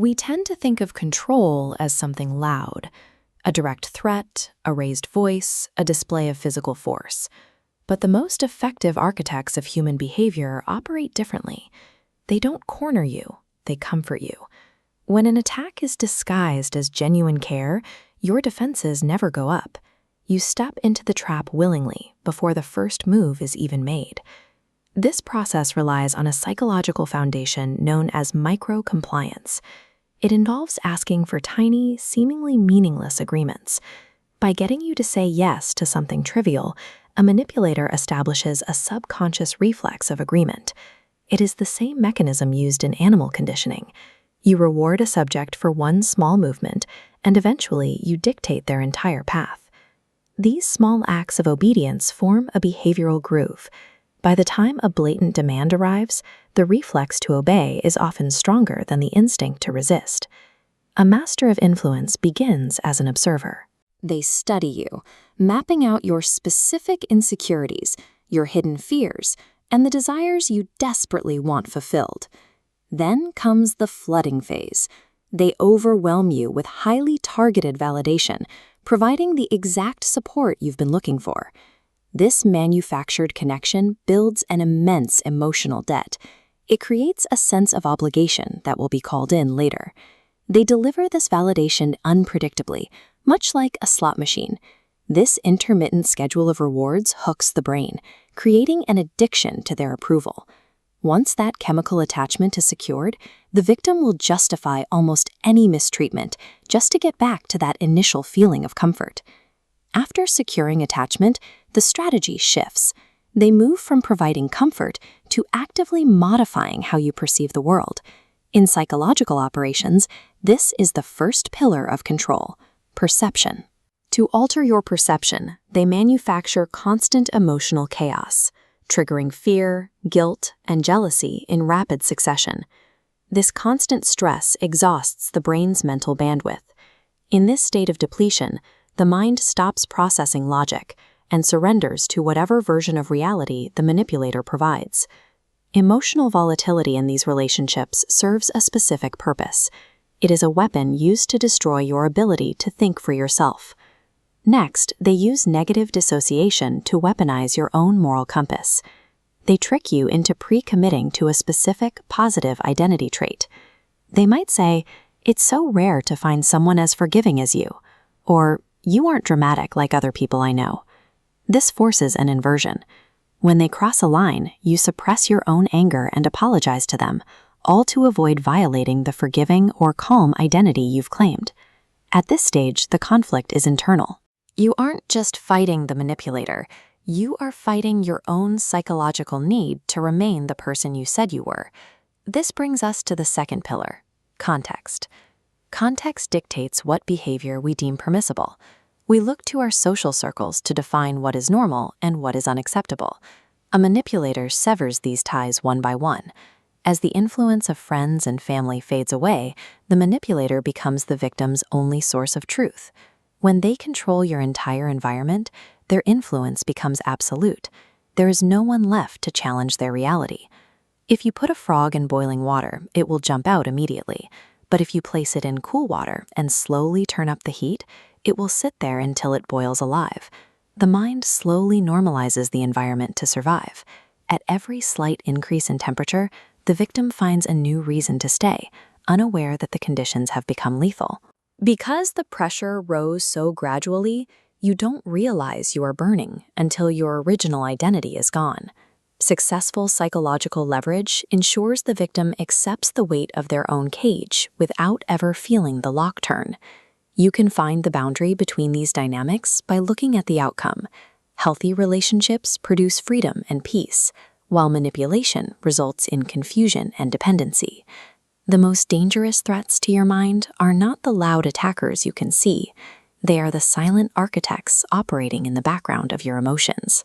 We tend to think of control as something loud, a direct threat, a raised voice, a display of physical force. But the most effective architects of human behavior operate differently. They don't corner you, they comfort you. When an attack is disguised as genuine care, your defenses never go up. You step into the trap willingly before the first move is even made. This process relies on a psychological foundation known as micro-compliance. It involves asking for tiny, seemingly meaningless agreements. By getting you to say yes to something trivial, a manipulator establishes a subconscious reflex of agreement. It is the same mechanism used in animal conditioning. You reward a subject for one small movement, and eventually you dictate their entire path. These small acts of obedience form a behavioral groove. By the time a blatant demand arrives, the reflex to obey is often stronger than the instinct to resist. A master of influence begins as an observer. They study you, mapping out your specific insecurities, your hidden fears, and the desires you desperately want fulfilled. Then comes the flooding phase. They overwhelm you with highly targeted validation, providing the exact support you've been looking for. This manufactured connection builds an immense emotional debt. It creates a sense of obligation that will be called in later. They deliver this validation unpredictably, much like a slot machine. This intermittent schedule of rewards hooks the brain, creating an addiction to their approval. Once that chemical attachment is secured, the victim will justify almost any mistreatment just to get back to that initial feeling of comfort. After securing attachment, the strategy shifts. They move from providing comfort to actively modifying how you perceive the world. In psychological operations, this is the first pillar of control: perception. To alter your perception, they manufacture constant emotional chaos, triggering fear, guilt, and jealousy in rapid succession. This constant stress exhausts the brain's mental bandwidth. In this state of depletion, the mind stops processing logic and surrenders to whatever version of reality the manipulator provides. Emotional volatility in these relationships serves a specific purpose. It is a weapon used to destroy your ability to think for yourself. Next, they use negative dissociation to weaponize your own moral compass. They trick you into pre-committing to a specific positive identity trait. They might say, "It's so rare to find someone as forgiving as you," or "You aren't dramatic like other people I know." This forces an inversion. When they cross a line, you suppress your own anger and apologize to them, all to avoid violating the forgiving or calm identity you've claimed. At this stage, the conflict is internal. You aren't just fighting the manipulator, you are fighting your own psychological need to remain the person you said you were. This brings us to the second pillar: context. Context dictates what behavior we deem permissible. We look to our social circles to define what is normal and what is unacceptable. A manipulator severs these ties one by one. As the influence of friends and family fades away, the manipulator becomes the victim's only source of truth. When they control your entire environment, their influence becomes absolute. There is no one left to challenge their reality. If you put a frog in boiling water, it will jump out immediately. But if you place it in cool water and slowly turn up the heat, it will sit there until it boils alive. The mind slowly normalizes the environment to survive. At every slight increase in temperature, the victim finds a new reason to stay, unaware that the conditions have become lethal. Because the pressure rose so gradually, you don't realize you are burning until your original identity is gone. Successful psychological leverage ensures the victim accepts the weight of their own cage without ever feeling the lock turn. You can find the boundary between these dynamics by looking at the outcome. Healthy relationships produce freedom and peace, while manipulation results in confusion and dependency. The most dangerous threats to your mind are not the loud attackers you can see. They are the silent architects operating in the background of your emotions.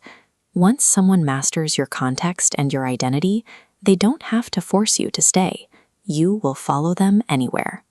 Once someone masters your context and your identity, they don't have to force you to stay. You will follow them anywhere.